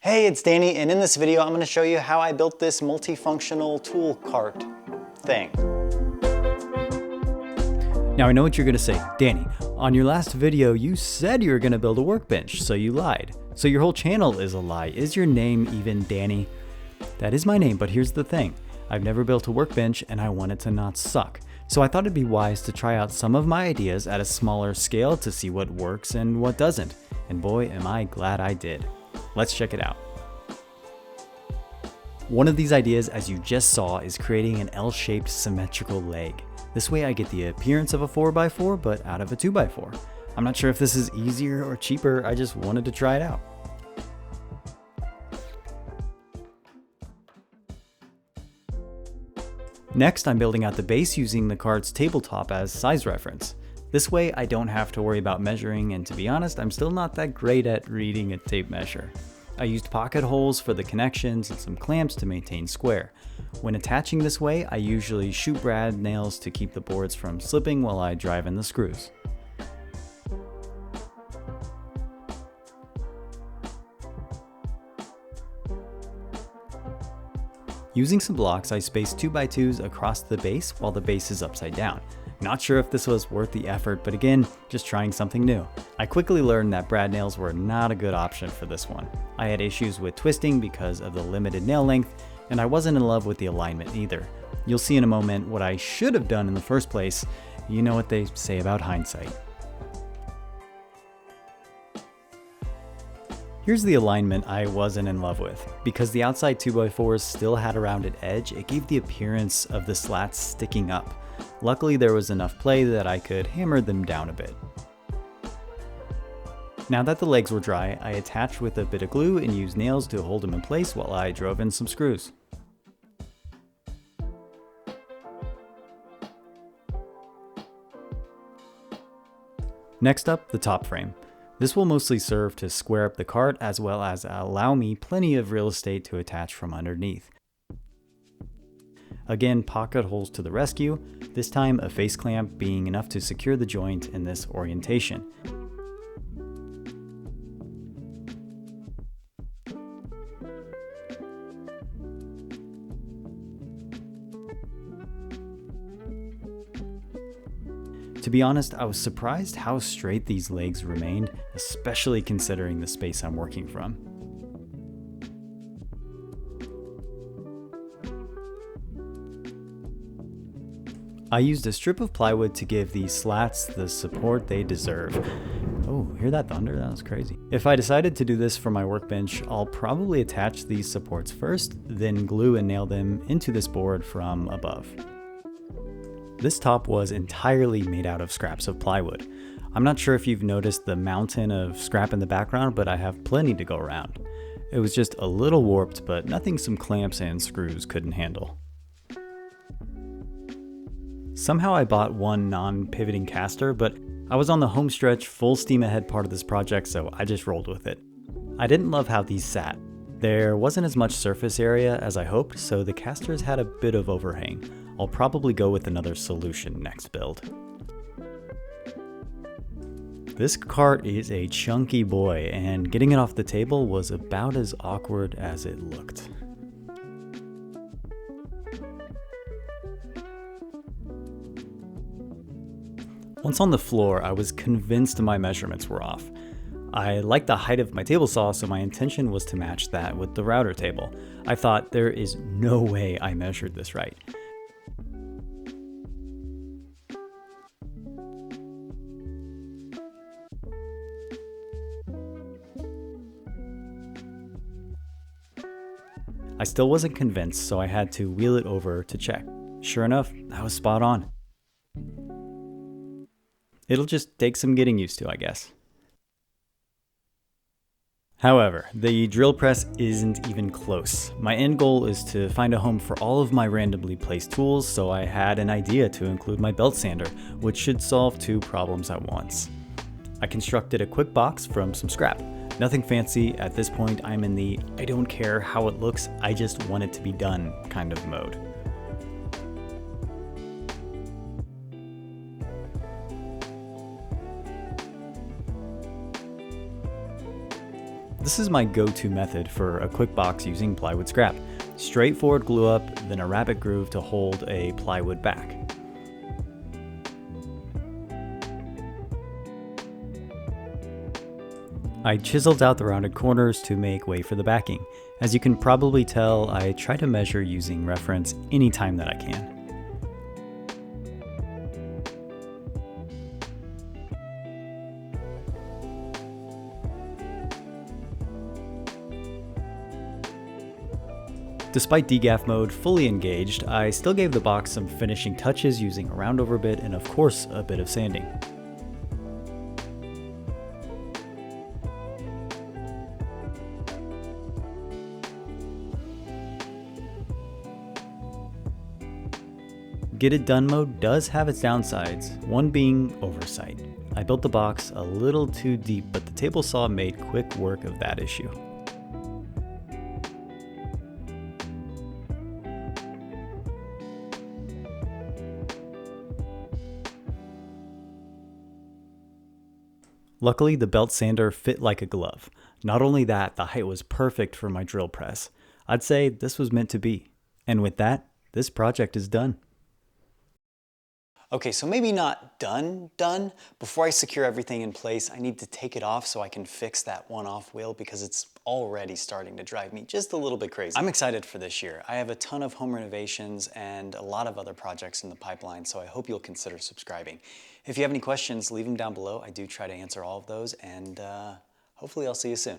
Hey, it's Danny, and in this video I'm going to show you how I built this multifunctional tool cart thing. Now I know what you're going to say. Danny, on your last video you said you were going to build a workbench, so you lied. So your whole channel is a lie. Is your name even Danny? That is my name, but here's the thing. I've never built a workbench and I want it to not suck. So I thought it'd be wise to try out some of my ideas at a smaller scale to see what works and what doesn't. And boy, am I glad I did. Let's check it out. One of these ideas, as you just saw, is creating an L-shaped symmetrical leg. This way I get the appearance of a 4x4, but out of a 2x4. I'm not sure if this is easier or cheaper, I just wanted to try it out. Next, I'm building out the base using the cart's tabletop as size reference. This way I don't have to worry about measuring, and to be honest, I'm still not that great at reading a tape measure. I used pocket holes for the connections and some clamps to maintain square. When attaching this way, I usually shoot brad nails to keep the boards from slipping while I drive in the screws. Using some blocks, I spaced 2x2s across the base while the base is upside down. Not sure if this was worth the effort, but again, just trying something new. I quickly learned that brad nails were not a good option for this one. I had issues with twisting because of the limited nail length, and I wasn't in love with the alignment either. You'll see in a moment what I should have done in the first place. You know what they say about hindsight. Here's the alignment I wasn't in love with. Because the outside 2x4s still had a rounded edge, it gave the appearance of the slats sticking up. Luckily there was enough play that I could hammer them down a bit. Now that the legs were dry, I attached with a bit of glue and used nails to hold them in place while I drove in some screws. Next up, the top frame. This will mostly serve to square up the cart as well as allow me plenty of real estate to attach from underneath. Again, pocket holes to the rescue, this time a face clamp being enough to secure the joint in this orientation. To be honest, I was surprised how straight these legs remained, especially considering the space I'm working from. I used a strip of plywood to give these slats the support they deserve. Oh, hear that thunder? That was crazy. If I decided to do this for my workbench, I'll probably attach these supports first, then glue and nail them into this board from above. This top was entirely made out of scraps of plywood. I'm not sure if you've noticed the mountain of scrap in the background, but I have plenty to go around. It was just a little warped, but nothing some clamps and screws couldn't handle. Somehow I bought one non-pivoting caster, but I was on the home stretch full steam ahead part of this project, so I just rolled with it. I didn't love how these sat. There wasn't as much surface area as I hoped, so the casters had a bit of overhang. I'll probably go with another solution next build. This cart is a chunky boy, and getting it off the table was about as awkward as it looked. Once on the floor, I was convinced my measurements were off. I liked the height of my table saw, so my intention was to match that with the router table. I thought there is no way I measured this right. I still wasn't convinced, so I had to wheel it over to check. Sure enough, I was spot on. It'll just take some getting used to, I guess. However, the drill press isn't even close. My end goal is to find a home for all of my randomly placed tools, so I had an idea to include my belt sander, which should solve two problems at once. I constructed a quick box from some scrap. Nothing fancy. At this point, I'm in the I don't care how it looks, I just want it to be done kind of mode. This is my go-to method for a quick box using plywood scrap. Straightforward glue up, then a rabbet groove to hold a plywood back. I chiseled out the rounded corners to make way for the backing. As you can probably tell, I try to measure using reference anytime that I can. Despite degaff mode fully engaged, I still gave the box some finishing touches using a roundover bit and of course a bit of sanding. Get it done mode does have its downsides, one being oversight. I built the box a little too deep, but the table saw made quick work of that issue. Luckily, the belt sander fit like a glove. Not only that, the height was perfect for my drill press. I'd say this was meant to be. And with that, this project is done. Okay, so maybe not done. Before I secure everything in place, I need to take it off so I can fix that one-off wheel because it's already starting to drive me just a little bit crazy. I'm excited for this year. I have a ton of home renovations and a lot of other projects in the pipeline, so I hope you'll consider subscribing. If you have any questions, leave them down below. I do try to answer all of those, and hopefully I'll see you soon.